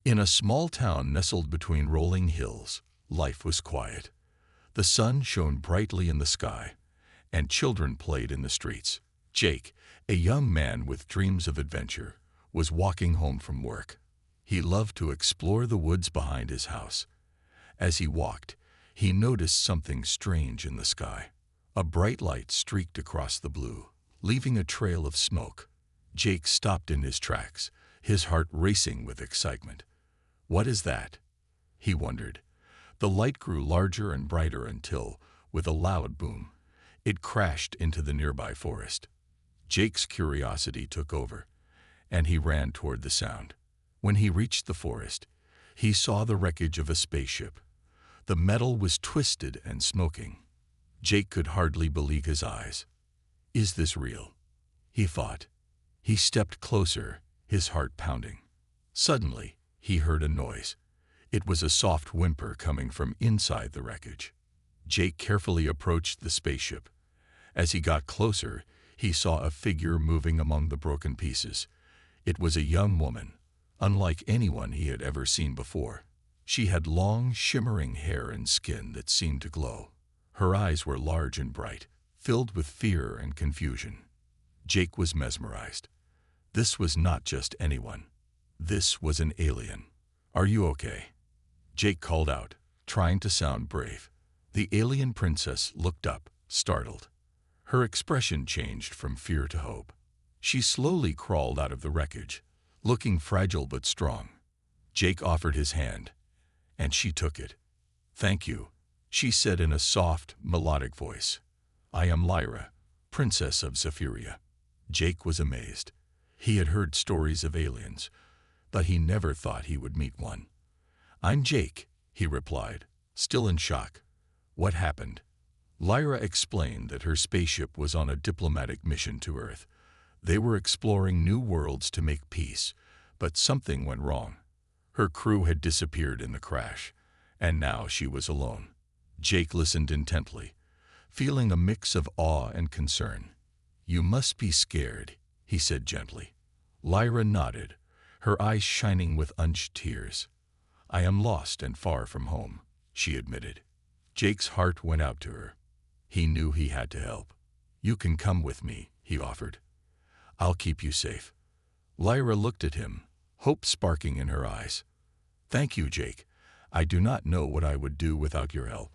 In a small town nestled between rolling hills, life was quiet. The sun shone brightly in the sky, and children played in the streets. Jake, a young man with dreams of adventure, was walking home from work. He loved to explore the woods behind his house. As he walked, he noticed something strange in the sky. A bright light streaked across the blue, leaving a trail of smoke. Jake stopped in his tracks, his heart racing with excitement. "What is that?" he wondered. The light grew larger and brighter until, with a loud boom, it crashed into the nearby forest. Jake's curiosity took over, and he ran toward the sound. When he reached the forest, he saw the wreckage of a spaceship. The metal was twisted and smoking. Jake could hardly believe his eyes. "Is this real?" he thought. He stepped closer, his heart pounding. Suddenly, he heard a noise. It was a soft whimper coming from inside the wreckage. Jake carefully approached the spaceship. As he got closer, he saw a figure moving among the broken pieces. It was a young woman, unlike anyone he had ever seen before. She had long, shimmering hair and skin that seemed to glow. Her eyes were large and bright, filled with fear and confusion. Jake was mesmerized. This was not just anyone. This was an alien. "Are you okay?" Jake called out, trying to sound brave. The alien princess looked up, startled. Her expression changed from fear to hope. She slowly crawled out of the wreckage, looking fragile but strong. Jake offered his hand, and she took it. "Thank you," she said in a soft, melodic voice. "I am Lyra, Princess of Zephyria." Jake was amazed. He had heard stories of aliens, but he never thought he would meet one. "I'm Jake," he replied, still in shock. "What happened?" Lyra explained that her spaceship was on a diplomatic mission to Earth. They were exploring new worlds to make peace, but something went wrong. Her crew had disappeared in the crash, and now she was alone. Jake listened intently, feeling a mix of awe and concern. "You must be scared," he said gently. Lyra nodded, her eyes shining with unshed tears. "I am lost and far from home," she admitted. Jake's heart went out to her. He knew he had to help. "You can come with me," he offered. "I'll keep you safe." Lyra looked at him, hope sparking in her eyes. "Thank you, Jake. I do not know what I would do without your help."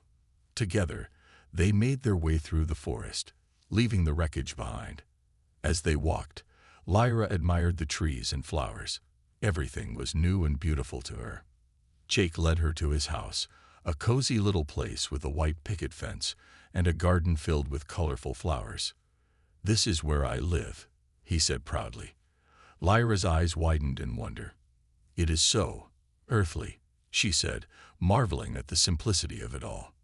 Together, they made their way through the forest, leaving the wreckage behind. As they walked, Lyra admired the trees and flowers. Everything was new and beautiful to her. Jake led her to his house, a cozy little place with a white picket fence and a garden filled with colorful flowers. "This is where I live," he said proudly. Lyra's eyes widened in wonder. "It is so earthly," she said, marveling at the simplicity of it all.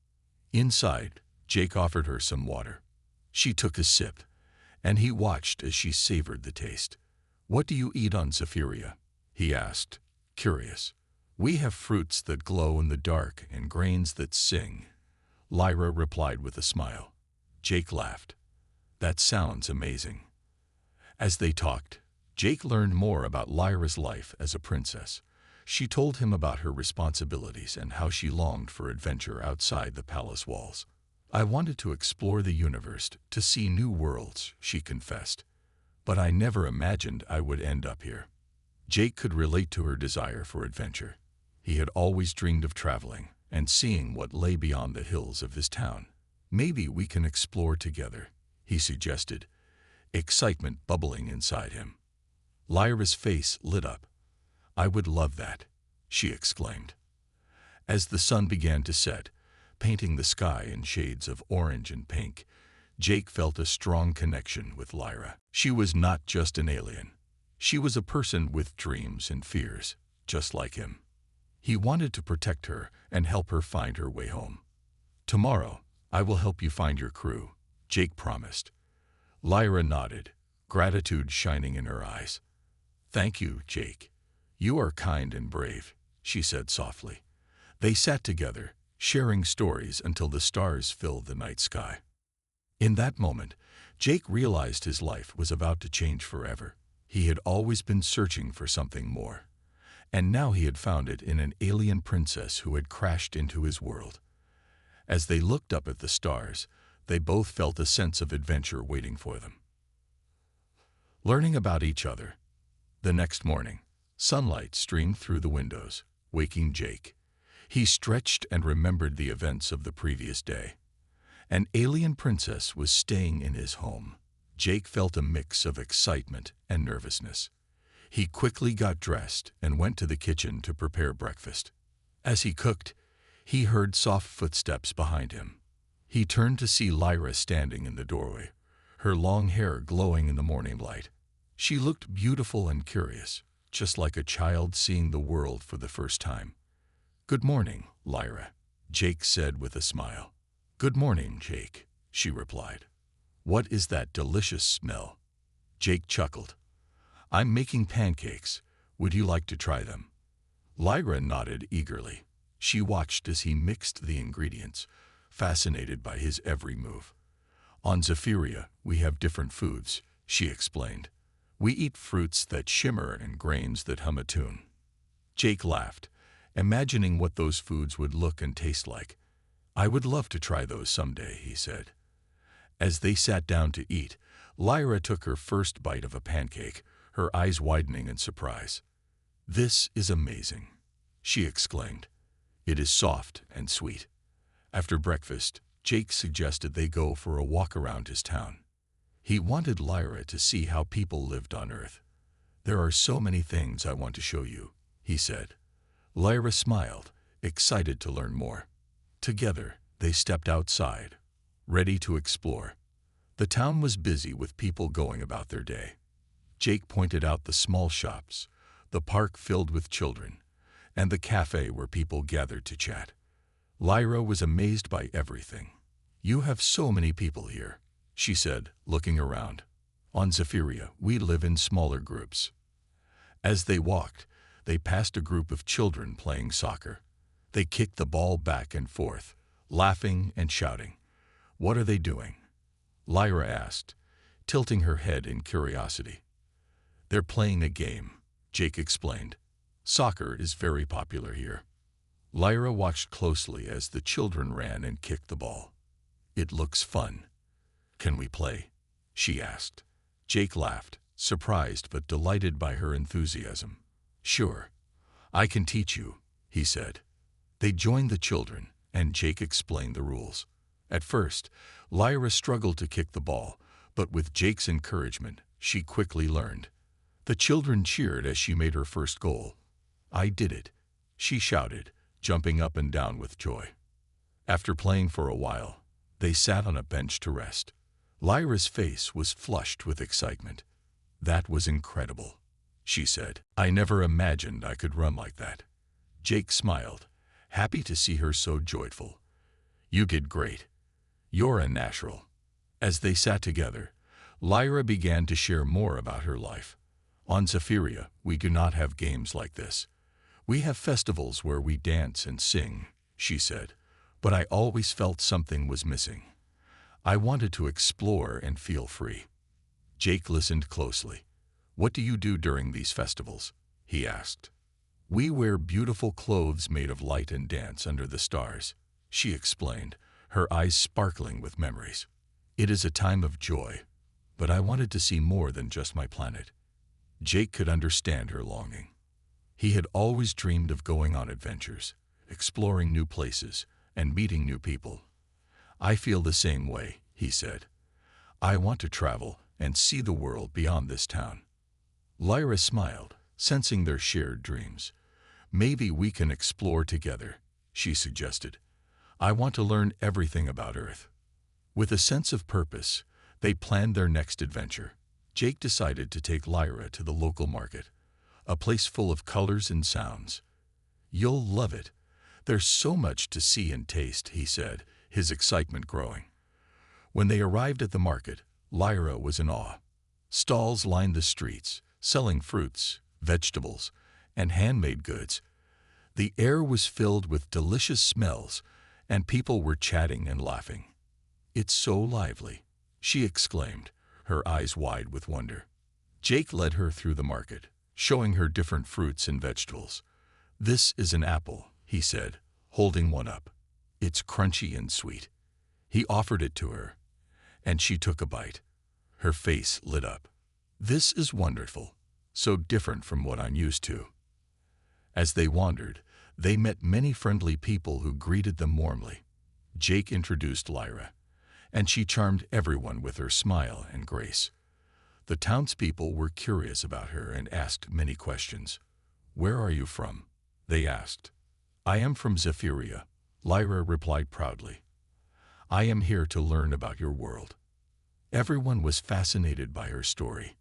Inside, Jake offered her some water. She took a sip, and he watched as she savored the taste. "What do you eat on Zephyria?" he asked, curious. "We have fruits that glow in the dark and grains that sing," Lyra replied with a smile. Jake laughed. "That sounds amazing." As they talked, Jake learned more about Lyra's life as a princess. She told him about her responsibilities and how she longed for adventure outside the palace walls. "I wanted to explore the universe, to see new worlds," she confessed. "But I never imagined I would end up here." Jake could relate to her desire for adventure. He had always dreamed of traveling and seeing what lay beyond the hills of his town. "Maybe we can explore together," he suggested, excitement bubbling inside him. Lyra's face lit up. "I would love that," she exclaimed. As the sun began to set, painting the sky in shades of orange and pink, Jake felt a strong connection with Lyra. She was not just an alien. She was a person with dreams and fears, just like him. He wanted to protect her and help her find her way home. "Tomorrow, I will help you find your crew," Jake promised. Lyra nodded, gratitude shining in her eyes. "Thank you, Jake. You are kind and brave," she said softly. They sat together, sharing stories until the stars filled the night sky. In that moment, Jake realized his life was about to change forever. He had always been searching for something more, and now he had found it in an alien princess who had crashed into his world. As they looked up at the stars, they both felt a sense of adventure waiting for them. Learning about each other. The next morning, sunlight streamed through the windows, waking Jake. He stretched and remembered the events of the previous day. An alien princess was staying in his home. Jake felt a mix of excitement and nervousness. He quickly got dressed and went to the kitchen to prepare breakfast. As he cooked, he heard soft footsteps behind him. He turned to see Lyra standing in the doorway, her long hair glowing in the morning light. She looked beautiful and curious, just like a child seeing the world for the first time. "Good morning, Lyra," Jake said with a smile. "Good morning, Jake," she replied. "What is that delicious smell?" Jake chuckled. "I'm making pancakes. Would you like to try them?" Lyra nodded eagerly. She watched as he mixed the ingredients, fascinated by his every move. "On Zephyria, we have different foods," she explained. "We eat fruits that shimmer and grains that hum a tune." Jake laughed, imagining what those foods would look and taste like. "I would love to try those someday," he said. As they sat down to eat, Lyra took her first bite of a pancake, her eyes widening in surprise. "This is amazing," she exclaimed. "It is soft and sweet." After breakfast, Jake suggested they go for a walk around his town. He wanted Lyra to see how people lived on Earth. "There are so many things I want to show you," he said. Lyra smiled, excited to learn more. Together, they stepped outside, ready to explore. The town was busy with people going about their day. Jake pointed out the small shops, the park filled with children, and the cafe where people gathered to chat. Lyra was amazed by everything. "You have so many people here," she said, looking around. "On Zephyria, we live in smaller groups." As they walked, they passed a group of children playing soccer. They kicked the ball back and forth, laughing and shouting. "What are they doing?" Lyra asked, tilting her head in curiosity. "They're playing a game," Jake explained. "Soccer is very popular here." Lyra watched closely as the children ran and kicked the ball. "It looks fun. Can we play?" she asked. Jake laughed, surprised but delighted by her enthusiasm. "Sure. I can teach you," he said. They joined the children, and Jake explained the rules. At first, Lyra struggled to kick the ball, but with Jake's encouragement, she quickly learned. The children cheered as she made her first goal. "I did it," she shouted, jumping up and down with joy. After playing for a while, they sat on a bench to rest. Lyra's face was flushed with excitement. "That was incredible," she said. "I never imagined I could run like that." Jake smiled, happy to see her so joyful. "You did great. You're a natural." As they sat together, Lyra began to share more about her life. "On Zephyria, we do not have games like this. We have festivals where we dance and sing," she said, "but I always felt something was missing. I wanted to explore and feel free." Jake listened closely. "What do you do during these festivals?" he asked. "We wear beautiful clothes made of light and dance under the stars," she explained, her eyes sparkling with memories. "It is a time of joy, but I wanted to see more than just my planet." Jake could understand her longing. He had always dreamed of going on adventures, exploring new places, and meeting new people. "I feel the same way," he said. "I want to travel and see the world beyond this town." Lyra smiled, sensing their shared dreams. "Maybe we can explore together," she suggested. "I want to learn everything about Earth." With a sense of purpose, they planned their next adventure. Jake decided to take Lyra to the local market, a place full of colors and sounds. "You'll love it. There's so much to see and taste," he said, his excitement growing. When they arrived at the market, Lyra was in awe. Stalls lined the streets, selling fruits, vegetables, and handmade goods. The air was filled with delicious smells, and people were chatting and laughing. "It's so lively," she exclaimed, her eyes wide with wonder. Jake led her through the market, showing her different fruits and vegetables. "This is an apple," he said, holding one up. "It's crunchy and sweet." He offered it to her, and she took a bite. Her face lit up. "This is wonderful, so different from what I'm used to." As they wandered, they met many friendly people who greeted them warmly. Jake introduced Lyra, and she charmed everyone with her smile and grace. The townspeople were curious about her and asked many questions. "Where are you from?" they asked. "I am from Zephyria," Lyra replied proudly. "I am here to learn about your world." Everyone was fascinated by her story.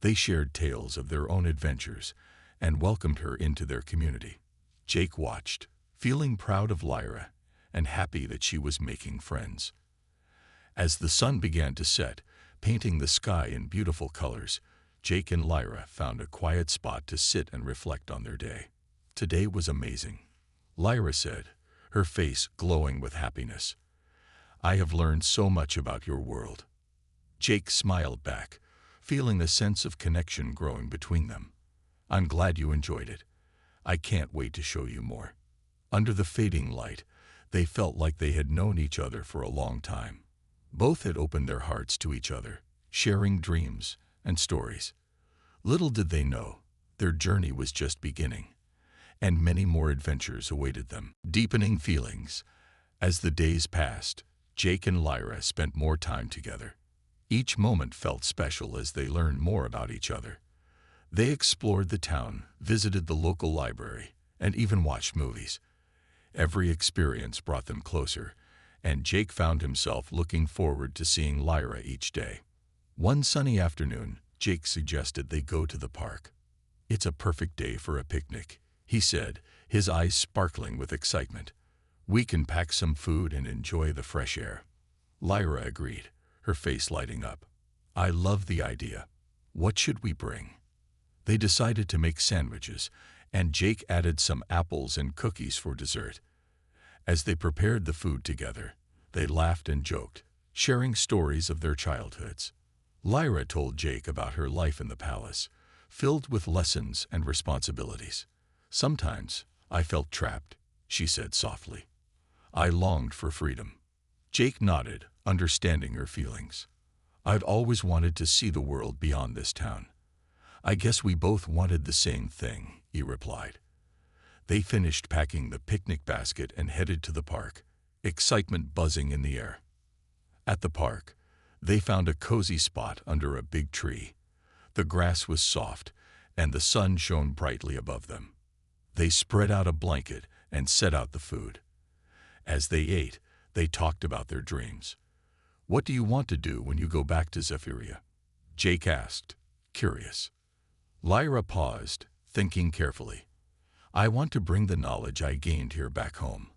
They shared tales of their own adventures and welcomed her into their community. Jake watched, feeling proud of Lyra and happy that she was making friends. As the sun began to set, painting the sky in beautiful colors, Jake and Lyra found a quiet spot to sit and reflect on their day. "Today was amazing," Lyra said, her face glowing with happiness. "I have learned so much about your world." Jake smiled back, feeling a sense of connection growing between them. "I'm glad you enjoyed it. I can't wait to show you more." Under the fading light, they felt like they had known each other for a long time. Both had opened their hearts to each other, sharing dreams and stories. Little did they know, their journey was just beginning, and many more adventures awaited them. Deepening feelings. As the days passed, Jake and Lyra spent more time together. Each moment felt special as they learned more about each other. They explored the town, visited the local library, and even watched movies. Every experience brought them closer, and Jake found himself looking forward to seeing Lyra each day. One sunny afternoon, Jake suggested they go to the park. "It's a perfect day for a picnic," he said, his eyes sparkling with excitement. "We can pack some food and enjoy the fresh air." Lyra agreed, her face lighting up. "I love the idea. What should we bring?" They decided to make sandwiches, and Jake added some apples and cookies for dessert. As they prepared the food together, they laughed and joked, sharing stories of their childhoods. Lyra told Jake about her life in the palace, filled with lessons and responsibilities. "Sometimes I felt trapped," she said softly. "I longed for freedom." Jake nodded, understanding her feelings. "I'd always wanted to see the world beyond this town." "I guess we both wanted the same thing," he replied. They finished packing the picnic basket and headed to the park, excitement buzzing in the air. At the park, they found a cozy spot under a big tree. The grass was soft, and the sun shone brightly above them. They spread out a blanket and set out the food. As they ate, they talked about their dreams. "What do you want to do when you go back to Zephyria?" Jake asked, curious. Lyra paused, thinking carefully. "I want to bring the knowledge I gained here back home.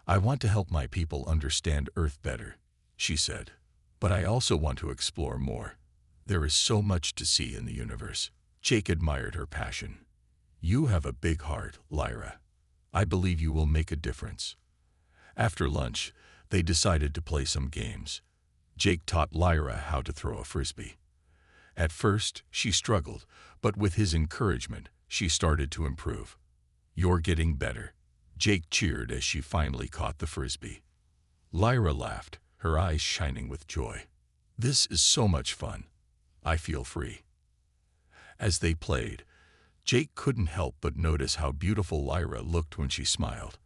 I want to help my people understand Earth better," she said. "But I also want to explore more. There is so much to see in the universe." Jake admired her passion. "You have a big heart, Lyra. I believe you will make a difference." After lunch, they decided to play some games. Jake taught Lyra how to throw a frisbee. At first, she struggled, but with his encouragement, she started to improve. "You're getting better," Jake cheered as she finally caught the frisbee. Lyra laughed, her eyes shining with joy. "This is so much fun. I feel free." As they played, Jake couldn't help but notice how beautiful Lyra looked when she smiled.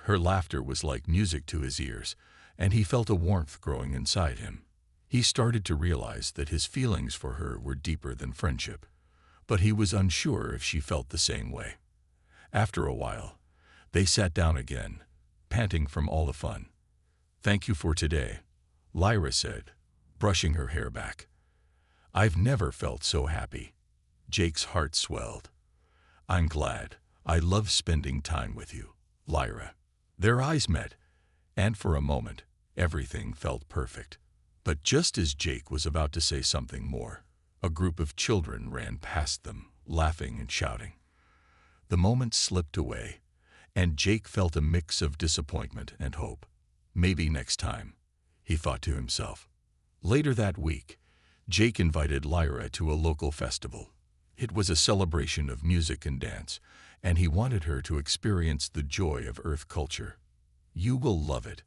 Her laughter was like music to his ears, and he felt a warmth growing inside him. He started to realize that his feelings for her were deeper than friendship, but he was unsure if she felt the same way. After a while, they sat down again, panting from all the fun. "Thank you for today," Lyra said, brushing her hair back. "I've never felt so happy." Jake's heart swelled. "I'm glad. I love spending time with you, Lyra." Their eyes met, and for a moment, everything felt perfect. But just as Jake was about to say something more, a group of children ran past them, laughing and shouting. The moment slipped away, and Jake felt a mix of disappointment and hope. Maybe next time, he thought to himself. Later that week, Jake invited Lyra to a local festival. It was a celebration of music and dance, and he wanted her to experience the joy of Earth culture. "You will love it.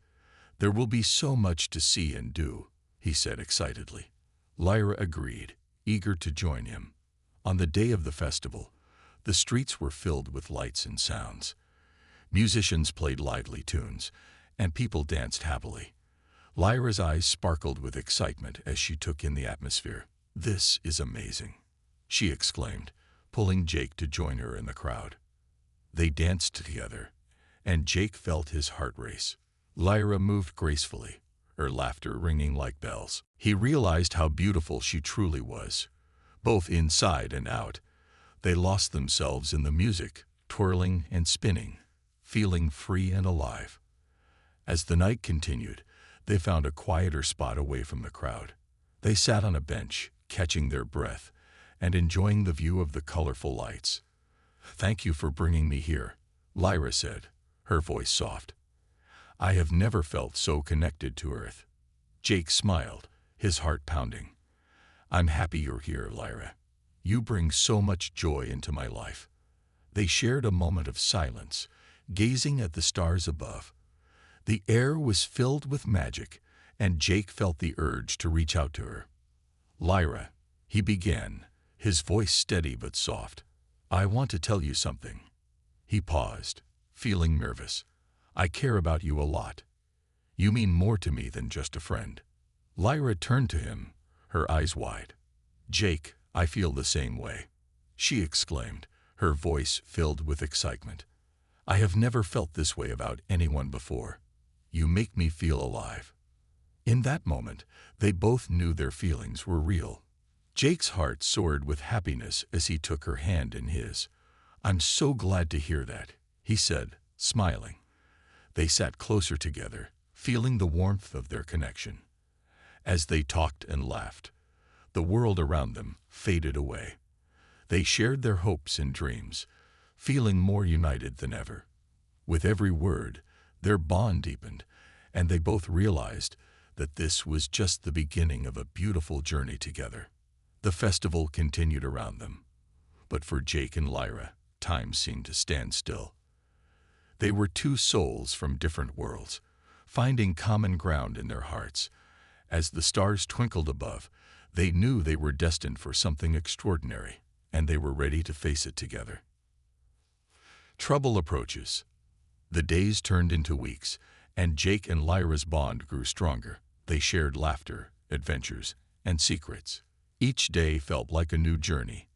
There will be so much to see and do," he said excitedly. Lyra agreed, eager to join him. On the day of the festival, the streets were filled with lights and sounds. Musicians played lively tunes, and people danced happily. Lyra's eyes sparkled with excitement as she took in the atmosphere. "This is amazing," she exclaimed, pulling Jake to join her in the crowd. They danced together, and Jake felt his heart race. Lyra moved gracefully, her laughter ringing like bells. He realized how beautiful she truly was. Both inside and out, they lost themselves in the music, twirling and spinning, feeling free and alive. As the night continued, they found a quieter spot away from the crowd. They sat on a bench, catching their breath and enjoying the view of the colorful lights. "Thank you for bringing me here," Lyra said, her voice soft. "I have never felt so connected to Earth." Jake smiled, his heart pounding. "I'm happy you're here, Lyra. You bring so much joy into my life." They shared a moment of silence, gazing at the stars above. The air was filled with magic, and Jake felt the urge to reach out to her. "Lyra," he began, his voice steady but soft, "I want to tell you something." He paused, feeling nervous. "I care about you a lot. You mean more to me than just a friend." Lyra turned to him, her eyes wide. "Jake, I feel the same way," she exclaimed, her voice filled with excitement. "I have never felt this way about anyone before. You make me feel alive." In that moment, they both knew their feelings were real. Jake's heart soared with happiness as he took her hand in his. "I'm so glad to hear that," he said, smiling. They sat closer together, feeling the warmth of their connection. As they talked and laughed, the world around them faded away. They shared their hopes and dreams, feeling more united than ever. With every word, their bond deepened, and they both realized that this was just the beginning of a beautiful journey together. The festival continued around them, but for Jake and Lyra, time seemed to stand still. They were two souls from different worlds, finding common ground in their hearts. As the stars twinkled above, they knew they were destined for something extraordinary, and they were ready to face it together. Trouble approaches. The days turned into weeks, and Jake and Lyra's bond grew stronger. They shared laughter, adventures, and secrets. Each day felt like a new journey,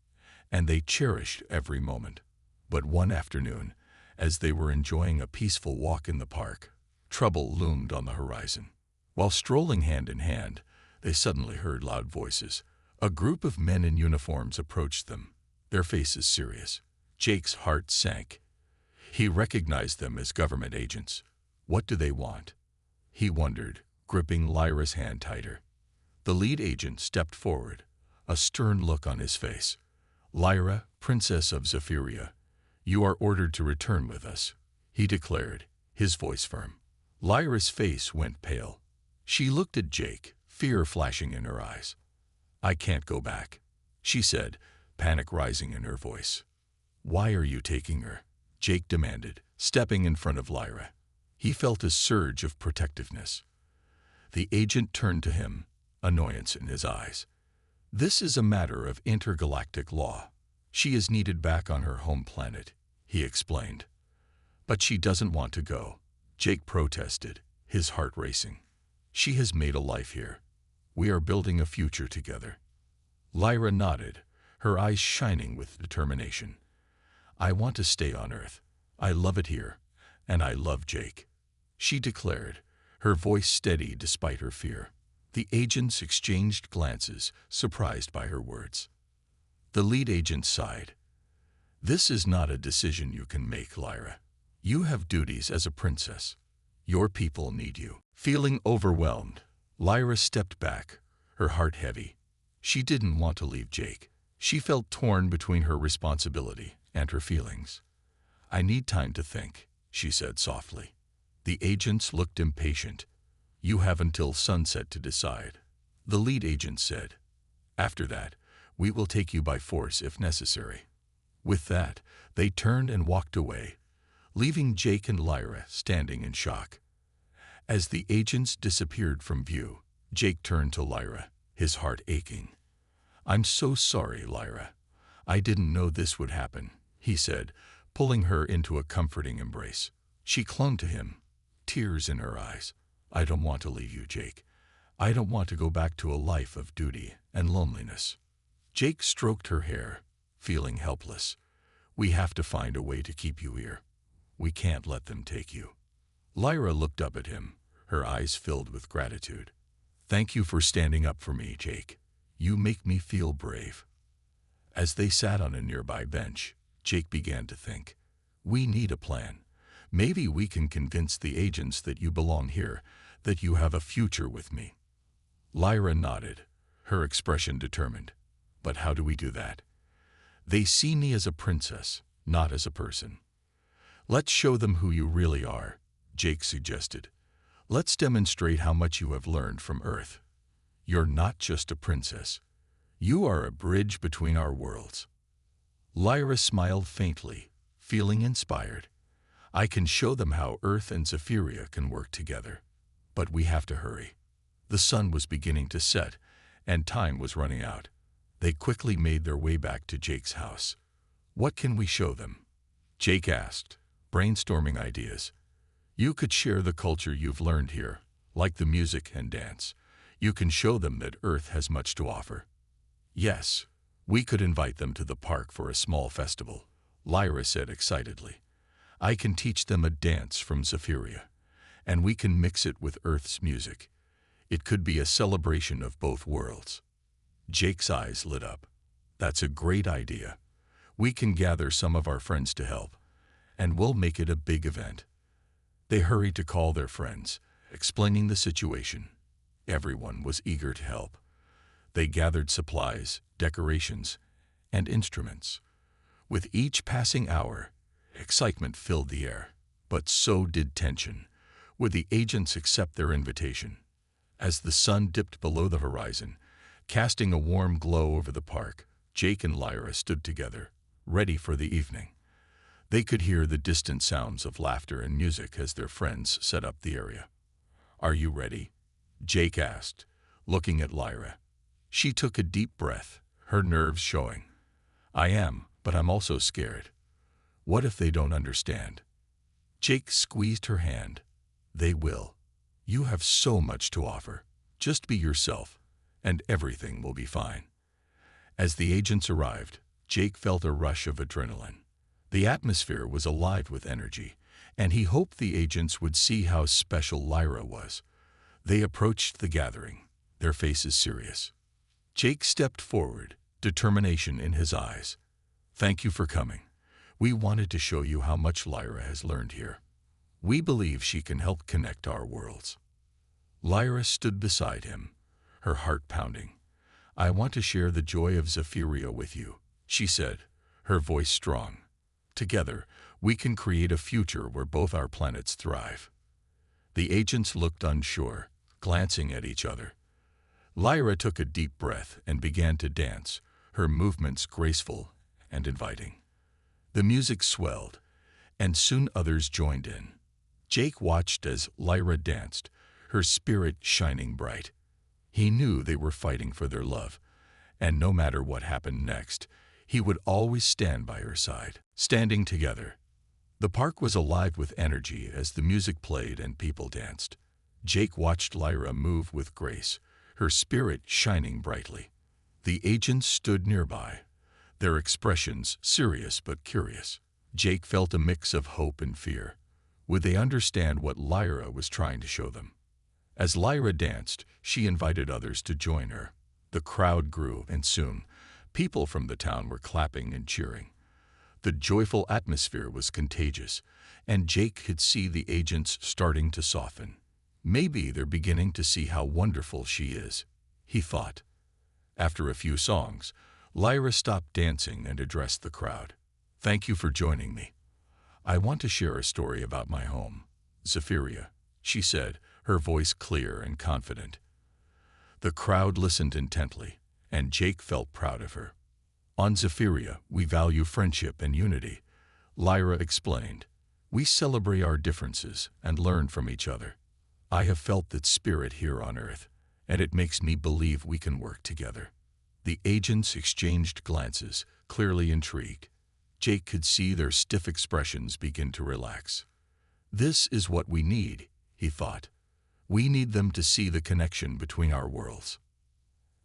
and they cherished every moment. But one afternoon, as they were enjoying a peaceful walk in the park, trouble loomed on the horizon. While strolling hand in hand, they suddenly heard loud voices. A group of men in uniforms approached them, their faces serious. Jake's heart sank. He recognized them as government agents. What do they want? He wondered, gripping Lyra's hand tighter. The lead agent stepped forward, a stern look on his face. "Lyra, Princess of Zephyria, you are ordered to return with us," he declared, his voice firm. Lyra's face went pale. She looked at Jake, fear flashing in her eyes. "I can't go back," she said, panic rising in her voice. "Why are you taking her?" Jake demanded, stepping in front of Lyra. He felt a surge of protectiveness. The agent turned to him, annoyance in his eyes. "This is a matter of intergalactic law. She is needed back on her home planet," he explained. "But she doesn't want to go," Jake protested, his heart racing. "She has made a life here. We are building a future together." Lyra nodded, her eyes shining with determination. "I want to stay on Earth. I love it here, and I love Jake," she declared, her voice steady despite her fear. The agents exchanged glances, surprised by her words. The lead agent sighed. "This is not a decision you can make, Lyra. You have duties as a princess. Your people need you." Feeling overwhelmed, Lyra stepped back, her heart heavy. She didn't want to leave Jake. She felt torn between her responsibility and her feelings. "I need time to think," she said softly. The agents looked impatient. "You have until sunset to decide," the lead agent said. "After that, We will take you by force if necessary." With that, they turned and walked away, leaving Jake and Lyra standing in shock. As the agents disappeared from view, Jake turned to Lyra, his heart aching. "I'm so sorry, Lyra. I didn't know this would happen," he said, pulling her into a comforting embrace. She clung to him, tears in her eyes. "I don't want to leave you, Jake. I don't want to go back to a life of duty and loneliness." Jake stroked her hair, feeling helpless. "We have to find a way to keep you here. We can't let them take you." Lyra looked up at him, her eyes filled with gratitude. "Thank you for standing up for me, Jake. You make me feel brave." As they sat on a nearby bench, Jake began to think, "We need a plan. Maybe we can convince the agents that you belong here, that you have a future with me." Lyra nodded, her expression determined. "But how do we do that? They see me as a princess, not as a person." "Let's show them who you really are," Jake suggested. "Let's demonstrate how much you have learned from Earth. You're not just a princess. You are a bridge between our worlds." Lyra smiled faintly, feeling inspired. "I can show them how Earth and Zephyria can work together. But we have to hurry." The sun was beginning to set, and time was running out. They quickly made their way back to Jake's house. "What can we show them?" Jake asked, brainstorming ideas. "You could share the culture you've learned here, like the music and dance. You can show them that Earth has much to offer." "Yes, we could invite them to the park for a small festival," Lyra said excitedly. "I can teach them a dance from Zephyria, and we can mix it with Earth's music. It could be a celebration of both worlds." Jake's eyes lit up. "That's a great idea. We can gather some of our friends to help, and we'll make it a big event." They hurried to call their friends, explaining the situation. Everyone was eager to help. They gathered supplies, decorations, and instruments. With each passing hour, excitement filled the air, but so did tension. Would the agents accept their invitation? As the sun dipped below the horizon, casting a warm glow over the park, Jake and Lyra stood together, ready for the evening. They could hear the distant sounds of laughter and music as their friends set up the area. "Are you ready?" Jake asked, looking at Lyra. She took a deep breath, her nerves showing. "I am, but I'm also scared. What if they don't understand?" Jake squeezed her hand. "They will. You have so much to offer. Just be yourself, and everything will be fine." As the agents arrived, Jake felt a rush of adrenaline. The atmosphere was alive with energy, and he hoped the agents would see how special Lyra was. They approached the gathering, their faces serious. Jake stepped forward, determination in his eyes. "Thank you for coming. We wanted to show you how much Lyra has learned here. We believe she can help connect our worlds." Lyra stood beside him, her heart pounding. "I want to share the joy of Zephyria with you," she said, her voice strong. "Together, we can create a future where both our planets thrive." The agents looked unsure, glancing at each other. Lyra took a deep breath and began to dance, her movements graceful and inviting. The music swelled, and soon others joined in. Jake watched as Lyra danced, her spirit shining bright. He knew they were fighting for their love, and no matter what happened next, he would always stand by her side. Standing together, the park was alive with energy as the music played and people danced. Jake watched Lyra move with grace, her spirit shining brightly. The agents stood nearby, their expressions serious but curious. Jake felt a mix of hope and fear. Would they understand what Lyra was trying to show them? As Lyra danced, she invited others to join her. The crowd grew, and soon, people from the town were clapping and cheering. The joyful atmosphere was contagious, and Jake could see the agents starting to soften. Maybe they're beginning to see how wonderful she is, he thought. After a few songs, Lyra stopped dancing and addressed the crowd. "Thank you for joining me. I want to share a story about my home, Zephyria," she said, her voice clear and confident. The crowd listened intently, and Jake felt proud of her. On Zephyria, we value friendship and unity, Lyra explained. We celebrate our differences and learn from each other. I have felt that spirit here on Earth, and it makes me believe we can work together. The agents exchanged glances, clearly intrigued. Jake could see their stiff expressions begin to relax. This is what we need, he thought. We need them to see the connection between our worlds.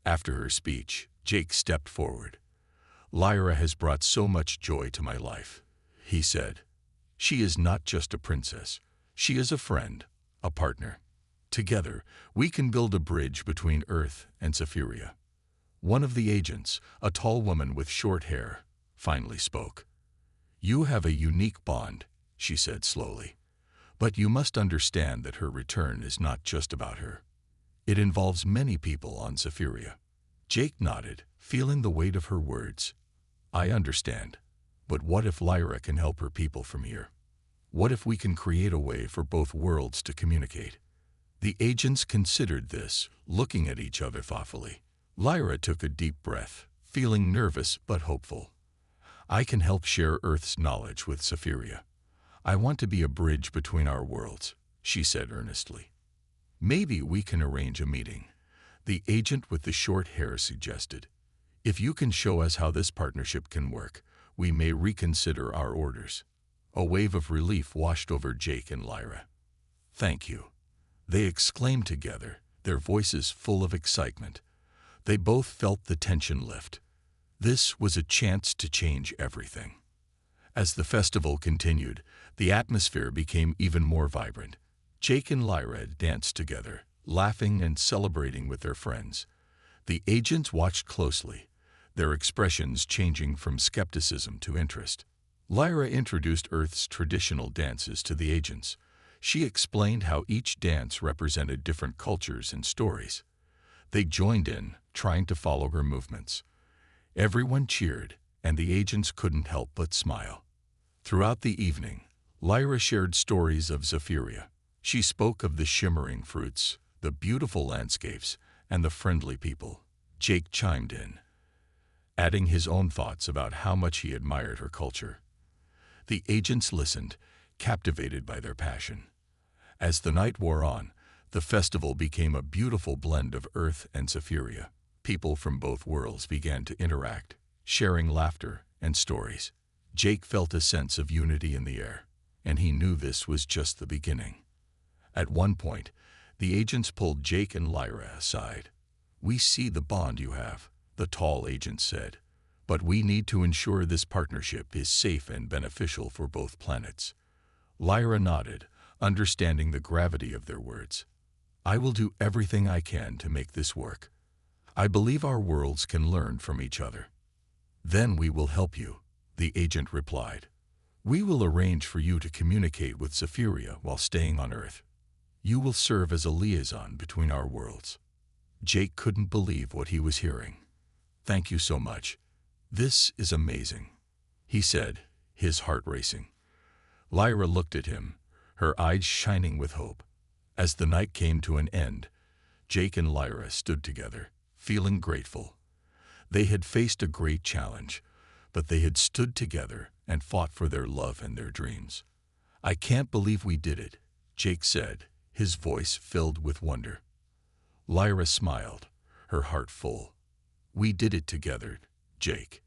After her speech, Jake stepped forward. Lyra has brought so much joy to my life, he said. She is not just a princess. She is a friend, a partner. Together, we can build a bridge between Earth and Zephyria. One of the agents, a tall woman with short hair, finally spoke. You have a unique bond, she said slowly. But you must understand that her return is not just about her. It involves many people on Zephyria. Jake nodded, feeling the weight of her words. I understand. But what if Lyra can help her people from here? What if we can create a way for both worlds to communicate? The agents considered this, looking at each other thoughtfully. Lyra took a deep breath, feeling nervous but hopeful. I can help share Earth's knowledge with Zephyria. I want to be a bridge between our worlds, she said earnestly. Maybe we can arrange a meeting, the agent with the short hair suggested. If you can show us how this partnership can work, we may reconsider our orders. A wave of relief washed over Jake and Lyra. Thank you, they exclaimed together, their voices full of excitement. They both felt the tension lift. This was a chance to change everything. As the festival continued, the atmosphere became even more vibrant. Jake and Lyra danced together, laughing and celebrating with their friends. The agents watched closely, their expressions changing from skepticism to interest. Lyra introduced Earth's traditional dances to the agents. She explained how each dance represented different cultures and stories. They joined in, trying to follow her movements. Everyone cheered, and the agents couldn't help but smile. Throughout the evening, Lyra shared stories of Zephyria. She spoke of the shimmering fruits, the beautiful landscapes, and the friendly people. Jake chimed in, adding his own thoughts about how much he admired her culture. The agents listened, captivated by their passion. As the night wore on, the festival became a beautiful blend of Earth and Zephyria. People from both worlds began to interact, sharing laughter and stories. Jake felt a sense of unity in the air, and he knew this was just the beginning. At one point, the agents pulled Jake and Lyra aside. We see the bond you have, the tall agent said, but we need to ensure this partnership is safe and beneficial for both planets. Lyra nodded, understanding the gravity of their words. I will do everything I can to make this work. I believe our worlds can learn from each other. Then we will help you, the agent replied. We will arrange for you to communicate with Zephyria while staying on Earth. You will serve as a liaison between our worlds. Jake couldn't believe what he was hearing. Thank you so much. This is amazing, he said, his heart racing. Lyra looked at him, her eyes shining with hope. As the night came to an end, Jake and Lyra stood together, feeling grateful. They had faced a great challenge, but they had stood together and fought for their love and their dreams. I can't believe we did it, Jake said, his voice filled with wonder. Lyra smiled, her heart full. We did it together, Jake.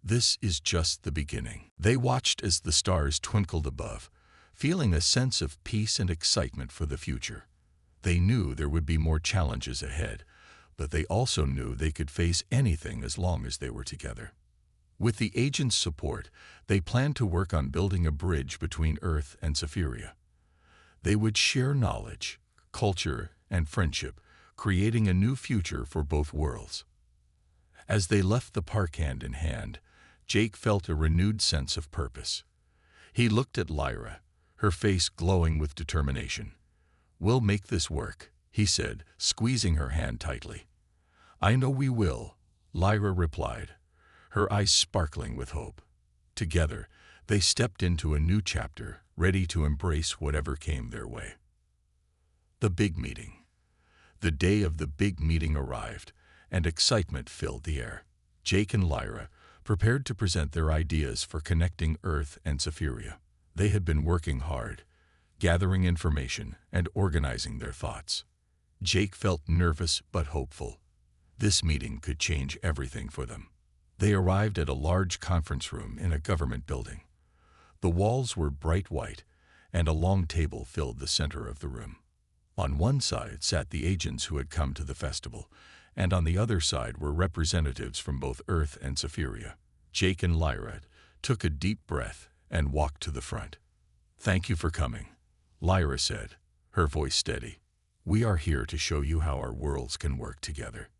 This is just the beginning. They watched as the stars twinkled above, feeling a sense of peace and excitement for the future. They knew there would be more challenges ahead, but they also knew they could face anything as long as they were together. With the agent's support, they planned to work on building a bridge between Earth and Zephyria. They would share knowledge, culture, and friendship, creating a new future for both worlds. As they left the park hand in hand, Jake felt a renewed sense of purpose. He looked at Lyra, her face glowing with determination. We'll make this work, he said, squeezing her hand tightly. I know we will, Lyra replied, her eyes sparkling with hope. Together, they stepped into a new chapter, ready to embrace whatever came their way. The big meeting. The day of the big meeting arrived, and excitement filled the air. Jake and Lyra prepared to present their ideas for connecting Earth and Sci-Fi. They had been working hard, gathering information and organizing their thoughts. Jake felt nervous but hopeful. This meeting could change everything for them. They arrived at a large conference room in a government building. The walls were bright white, and a long table filled the center of the room. On one side sat the agents who had come to the festival, and on the other side were representatives from both Earth and Sci-Fi. Jake and Lyra took a deep breath and walked to the front. "Thank you for coming," Lyra said, her voice steady. "We are here to show you how our worlds can work together."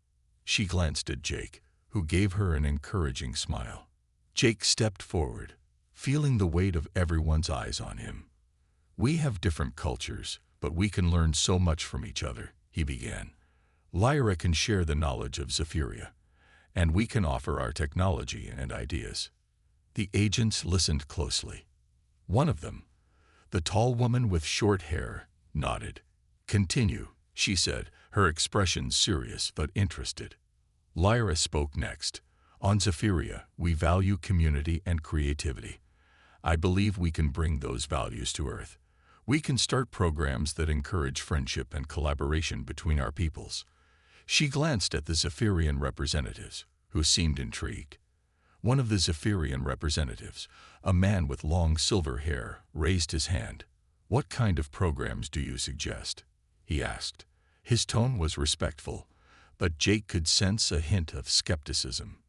She glanced at Jake, who gave her an encouraging smile. Jake stepped forward, feeling the weight of everyone's eyes on him. "We have different cultures, but we can learn so much from each other," he began. "Lyra can share the knowledge of Sci-Fi, and we can offer our technology and ideas." The agents listened closely. One of them, the tall woman with short hair, nodded. "Continue," she said, her expression serious but interested. Lyra spoke next. "On Sci-Fi, we value community and creativity. I believe we can bring those values to Earth. We can start programs that encourage friendship and collaboration between our peoples." She glanced at the Sci-Fi representatives, who seemed intrigued. One of the Sci-Fi representatives, a man with long silver hair, raised his hand. "What kind of programs do you suggest?" he asked. His tone was respectful, but Jake could sense a hint of skepticism.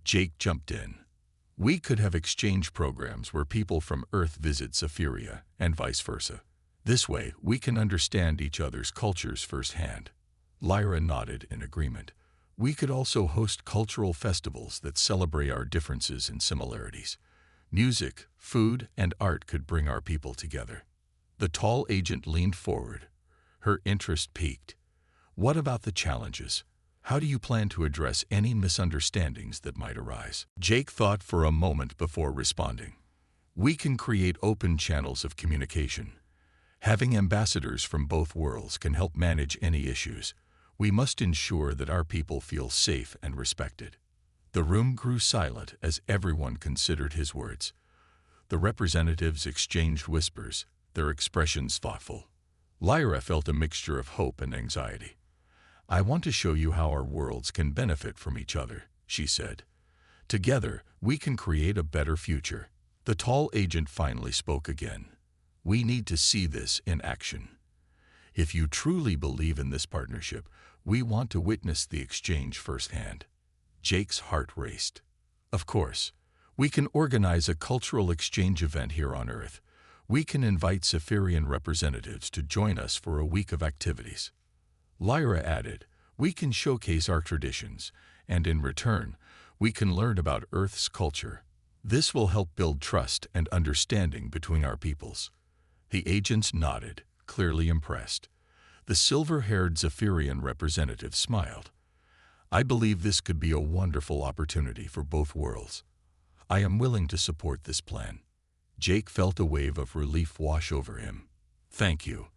Jake jumped in. "We could have exchange programs where people from Earth visit Sci-Fi and vice versa. This way, we can understand each other's cultures firsthand." Lyra nodded in agreement. "We could also host cultural festivals that celebrate our differences and similarities. Music, food, and art could bring our people together." The tall agent leaned forward. Her interest piqued. "What about the challenges? How do you plan to address any misunderstandings that might arise?" Jake thought for a moment before responding. "We can create open channels of communication. Having ambassadors from both worlds can help manage any issues. We must ensure that our people feel safe and respected." The room grew silent as everyone considered his words. The representatives exchanged whispers, their expressions thoughtful. Lyra felt a mixture of hope and anxiety. "I want to show you how our worlds can benefit from each other," she said. "Together, we can create a better future." The tall agent finally spoke again. "We need to see this in action. If you truly believe in this partnership, we want to witness the exchange firsthand." Jake's heart raced. "Of course, we can organize a cultural exchange event here on Earth. We can invite Sci-Fi representatives to join us for a week of activities." Lyra added, "We can showcase our traditions, and in return, we can learn about Earth's culture. This will help build trust and understanding between our peoples." The agents nodded, clearly impressed. The silver-haired Sci-Fi representative smiled. "I believe this could be a wonderful opportunity for both worlds. I am willing to support this plan." Jake felt a wave of relief wash over him. "Thank you.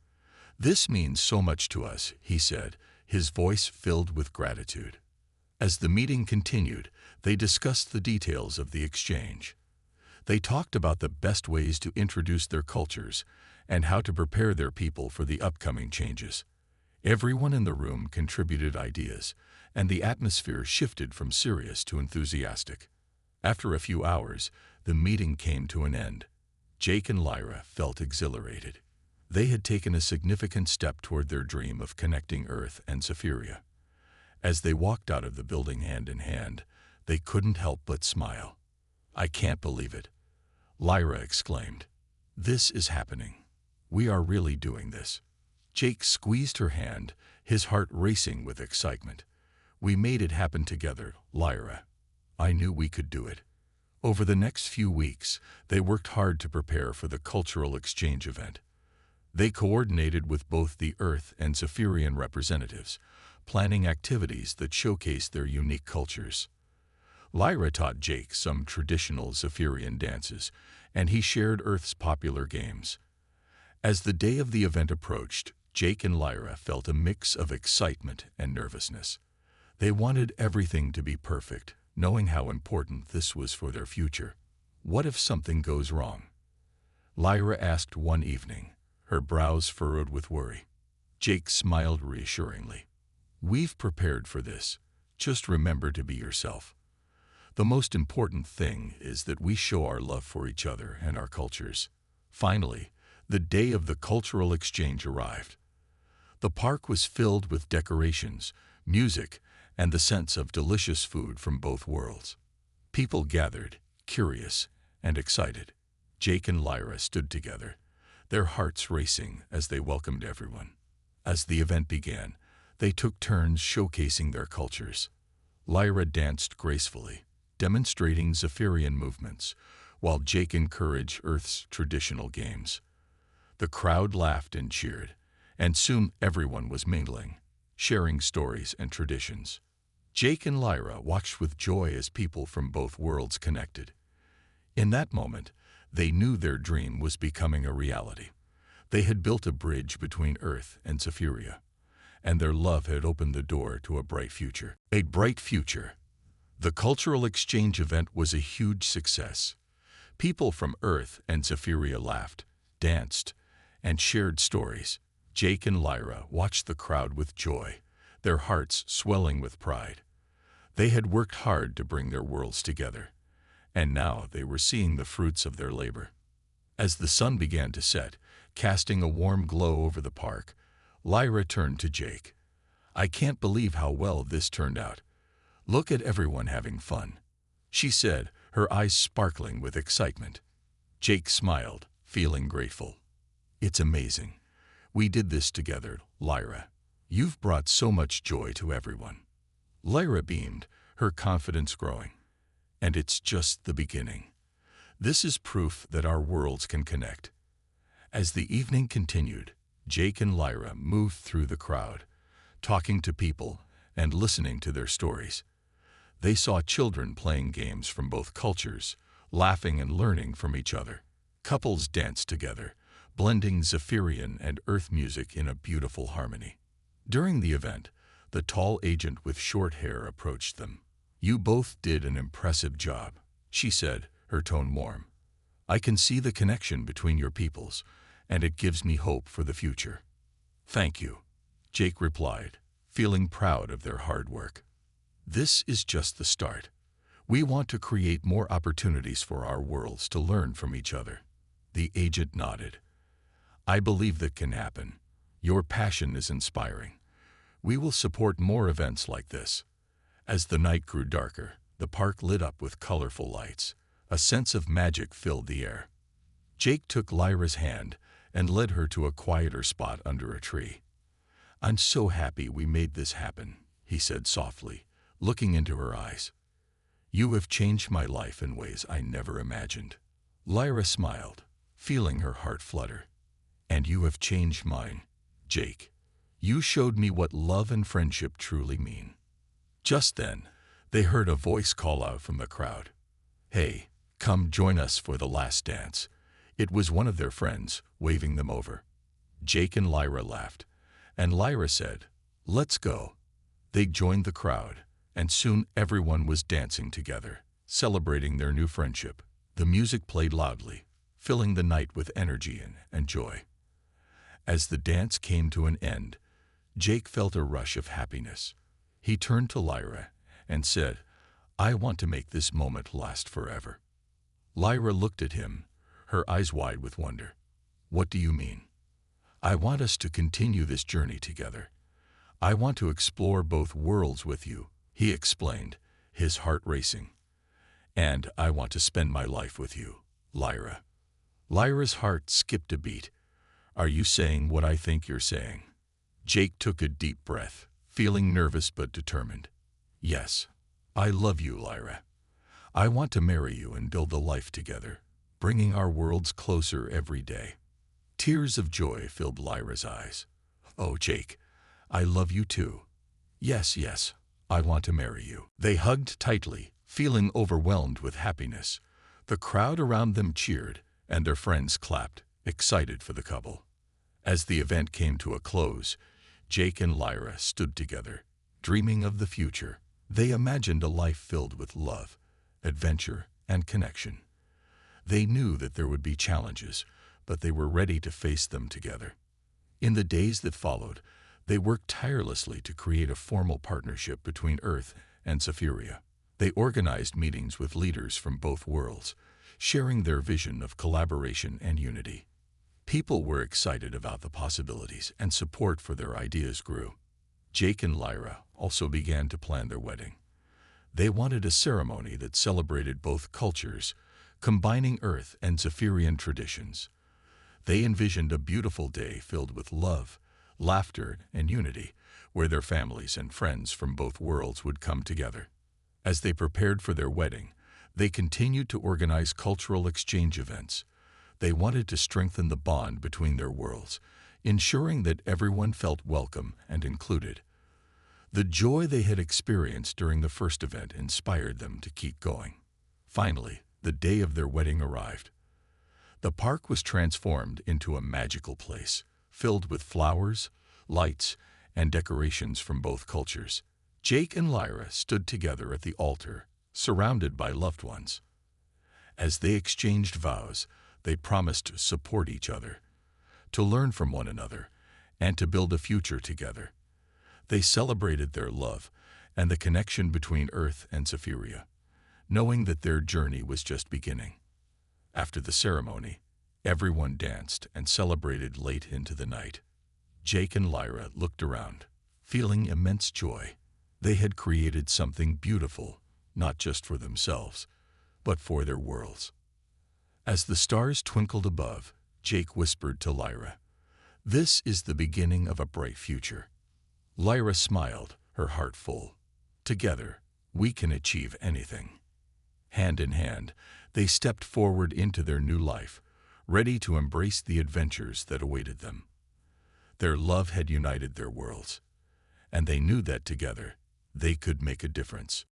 This means so much to us," he said, his voice filled with gratitude. As the meeting continued, they discussed the details of the exchange. They talked about the best ways to introduce their cultures and how to prepare their people for the upcoming changes. Everyone in the room contributed ideas, and the atmosphere shifted from serious to enthusiastic. After a few hours, the meeting came to an end. Jake and Lyra felt exhilarated. They had taken a significant step toward their dream of connecting Earth and Sci-Fi. As they walked out of the building hand in hand, they couldn't help but smile. "I can't believe it," Lyra exclaimed. "This is happening. We are really doing this." Jake squeezed her hand, his heart racing with excitement. "We made it happen together, Lyra. I knew we could do it." Over the next few weeks, they worked hard to prepare for the cultural exchange event. They coordinated with both the Earth and Sci-Fi representatives, planning activities that showcased their unique cultures. Lyra taught Jake some traditional Sci-Fi dances, and he shared Earth's popular games. As the day of the event approached, Jake and Lyra felt a mix of excitement and nervousness. They wanted everything to be perfect, knowing how important this was for their future. What if something goes wrong? Lyra asked one evening, her brows furrowed with worry. Jake smiled reassuringly. We've prepared for this. Just remember to be yourself. The most important thing is that we show our love for each other and our cultures. Finally, the day of the cultural exchange arrived. The park was filled with decorations, music, and the sense of delicious food from both worlds. People gathered, curious and excited. Jake and Lyra stood together, their hearts racing as they welcomed everyone. As the event began, they took turns showcasing their cultures. Lyra danced gracefully, demonstrating Zephyrian movements, while Jake encouraged Earth's traditional games. The crowd laughed and cheered, and soon everyone was mingling, sharing stories and traditions. Jake and Lyra watched with joy as people from both worlds connected. In that moment, they knew their dream was becoming a reality. They had built a bridge between Earth and Zephyria, and their love had opened the door to a bright future. A bright future. The cultural exchange event was a huge success. People from Earth and Zephyria laughed, danced, and shared stories. Jake and Lyra watched the crowd with joy, their hearts swelling with pride. They had worked hard to bring their worlds together, and now they were seeing the fruits of their labor. As the sun began to set, casting a warm glow over the park, Lyra turned to Jake. I can't believe how well this turned out. Look at everyone having fun, she said, her eyes sparkling with excitement. Jake smiled, feeling grateful. It's amazing. We did this together, Lyra. You've brought so much joy to everyone. Lyra beamed, her confidence growing. And it's just the beginning. This is proof that our worlds can connect. As the evening continued, Jake and Lyra moved through the crowd, talking to people and listening to their stories. They saw children playing games from both cultures, laughing and learning from each other. Couples danced together, blending Zephyrian and Earth music in a beautiful harmony. During the event, the tall agent with short hair approached them. You both did an impressive job, she said, her tone warm. I can see the connection between your peoples, and it gives me hope for the future. Thank you, Jake replied, feeling proud of their hard work. This is just the start. We want to create more opportunities for our worlds to learn from each other. The agent nodded. I believe that can happen. Your passion is inspiring. We will support more events like this. As the night grew darker, the park lit up with colorful lights. A sense of magic filled the air. Jake took Lyra's hand and led her to a quieter spot under a tree. I'm so happy we made this happen, he said softly, looking into her eyes. You have changed my life in ways I never imagined. Lyra smiled, feeling her heart flutter. And you have changed mine, Jake. You showed me what love and friendship truly mean. Just then, they heard a voice call out from the crowd. Hey, come join us for the last dance. It was one of their friends, waving them over. Jake and Lyra laughed, and Lyra said, Let's go. They joined the crowd, and soon everyone was dancing together, celebrating their new friendship. The music played loudly, filling the night with energy and joy. As the dance came to an end, Jake felt a rush of happiness. He turned to Lyra and said, I want to make this moment last forever. Lyra looked at him, her eyes wide with wonder. What do you mean? I want us to continue this journey together. I want to explore both worlds with you, he explained, his heart racing. And I want to spend my life with you, Lyra. Lyra's heart skipped a beat. Are you saying what I think you're saying? Jake took a deep breath, feeling nervous but determined. Yes, I love you, Lyra. I want to marry you and build a life together, bringing our worlds closer every day. Tears of joy filled Lyra's eyes. Oh, Jake, I love you too. Yes, I want to marry you. They hugged tightly, feeling overwhelmed with happiness. The crowd around them cheered, and their friends clapped, excited for the couple. As the event came to a close, Jake and Lyra stood together, Dreaming of the future, they imagined a life filled with love, adventure, and connection. They knew that there would be challenges, but they were ready to face them together. In the days that followed, they worked tirelessly to create a formal partnership between Earth and Zephyria. They organized meetings with leaders from both worlds, sharing their vision of collaboration and unity. People were excited about the possibilities, and support for their ideas grew. Jake and Lyra also began to plan their wedding. They wanted a ceremony that celebrated both cultures, combining Earth and Zephyrian traditions. They envisioned a beautiful day filled with love, laughter, and unity, where their families and friends from both worlds would come together. As they prepared for their wedding, they continued to organize cultural exchange events. They wanted to strengthen the bond between their worlds, ensuring that everyone felt welcome and included. The joy they had experienced during the first event inspired them to keep going. Finally, the day of their wedding arrived. The park was transformed into a magical place, filled with flowers, lights, and decorations from both cultures. Jake and Lyra stood together at the altar, surrounded by loved ones. As they exchanged vows, they promised to support each other, to learn from one another, and to build a future together. They celebrated their love and the connection between Earth and Zephyria, knowing that their journey was just beginning. After the ceremony, everyone danced and celebrated late into the night. Jake and Lyra looked around, feeling immense joy. They had created something beautiful, not just for themselves, but for their worlds. As the stars twinkled above, Jake whispered to Lyra, "This is the beginning of a bright future." Lyra smiled, her heart full. Together, we can achieve anything. Hand in hand, they stepped forward into their new life, ready to embrace the adventures that awaited them. Their love had united their worlds, and they knew that together, they could make a difference.